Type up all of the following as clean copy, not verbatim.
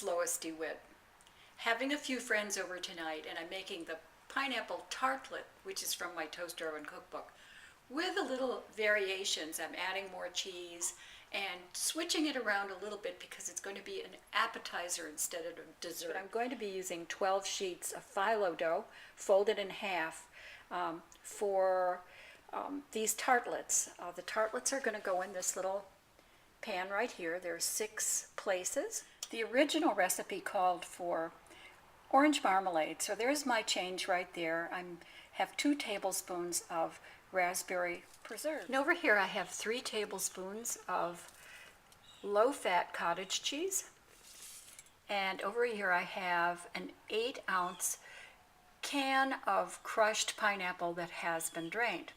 is Lois DeWitt. Having a few friends over tonight, and I'm making the Pineapple Tartlet, which is from my toaster oven cookbook, with a little variations. I'm adding more cheese and switching it around a little bit because it's going to be an appetizer instead of a dessert. But I'm going to be using 12 sheets of phyllo dough folded in half for these tartlets. The tartlets are going to go in this little pan right here. There's 6 places. The original recipe called for orange marmalade, so there's my change right there. I have 2 tablespoons of raspberry preserve. And over here I have 3 tablespoons of low-fat cottage cheese, and over here I have an 8-ounce can of crushed pineapple that has been drained.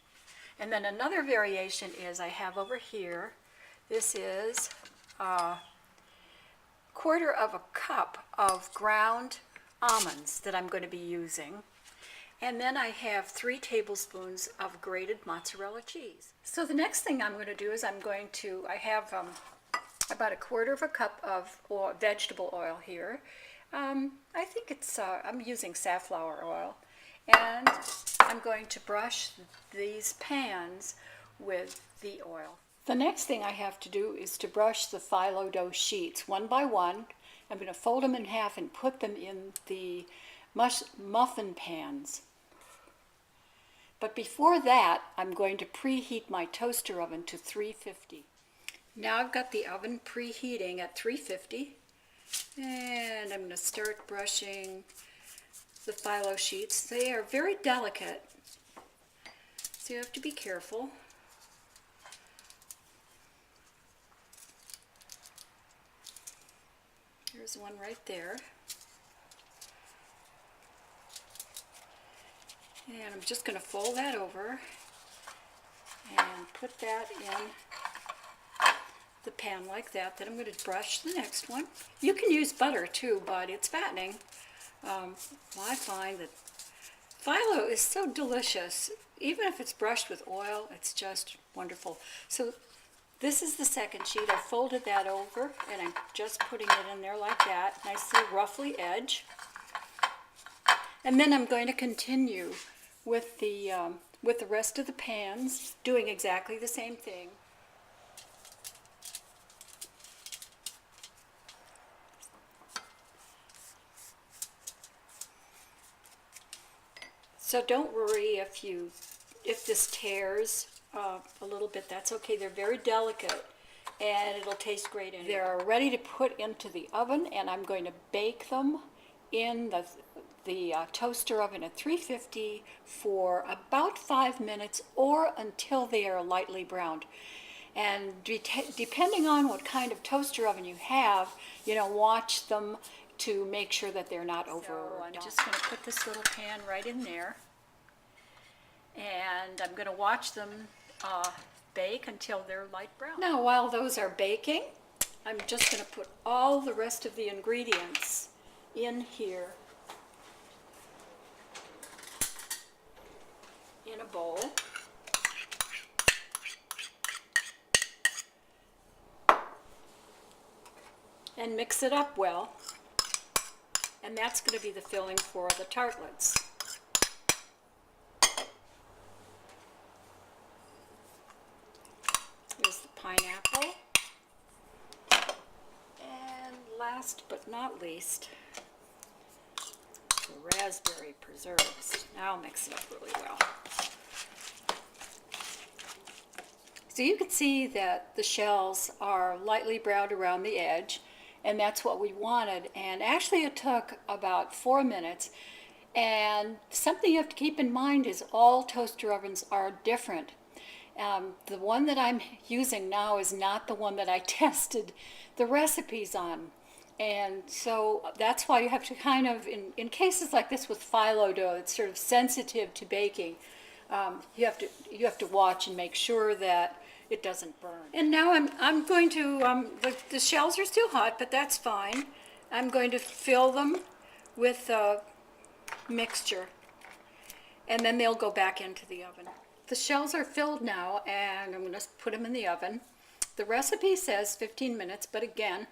And then another variation is I have over here, this is a 1/4 of a cup of ground almonds that I'm going to be using. And then I have 3 tablespoons of grated mozzarella cheese. So the next thing I'm going to do is I have about a 1/4 of a cup of vegetable oil here. I think it's, I'm using safflower oil. And I'm going to brush these pans with the oil. The next thing I have to do is to brush the phyllo dough sheets one by one. I'm going to fold them in half and put them in the muffin pans. But before that, I'm going to preheat my toaster oven to 350. Now I've got the oven preheating at 350, and I'm going to start brushing the phyllo sheets. They are very delicate, so you have to be careful. There's one right there. And I'm just going to fold that over and put that in the pan like that. Then I'm going to brush the next one. You can use butter too, but it's fattening. I find that phyllo is so delicious. Even if it's brushed with oil, it's just wonderful. So this is the second sheet. I folded that over and I'm just putting it in there like that. Nicely roughly edge. And then I'm going to continue with the rest of the pans, doing exactly the same thing. So don't worry if this tears a little bit. That's okay. They're very delicate and it'll taste great anyway. They're ready to put into the oven, and I'm going to bake them in the toaster oven at 350 for about 5 minutes or until they are lightly browned. And depending on what kind of toaster oven you have, watch them to make sure that they're not over. So I'm just going to put this little pan right in there, and I'm going to watch them bake until they're light brown. Now while those are baking, I'm just going to put all the rest of the ingredients in here in a bowl. And mix it up well. And that's going to be the filling for the tartlets. Here's the pineapple. And last but not least, the raspberry preserves. Now I'll mix it up really well. So you can see that the shells are lightly browned around the edge, and that's what we wanted. And actually it took about 4 minutes. And something you have to keep in mind is all toaster ovens are different. The one that I'm using now is not the one that I tested the recipes on. And so that's why you have to kind of, in cases like this with phyllo dough, it's sort of sensitive to baking. You have to watch and make sure that it doesn't burn. And now I'm going to, the shells are still hot, but that's fine. I'm going to fill them with mixture, and then they'll go back into the oven. The shells are filled now, and I'm going to put them in the oven. The recipe says 15 minutes, but again,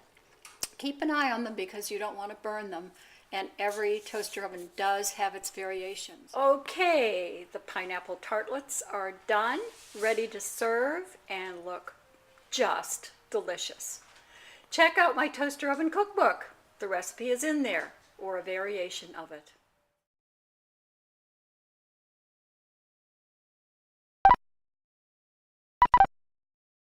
Keep an eye on them because you don't want to burn them. And every toaster oven does have its variations. Okay, the pineapple tartlets are done, ready to serve, and look just delicious. Check out my toaster oven cookbook. The recipe is in there, or a variation of it.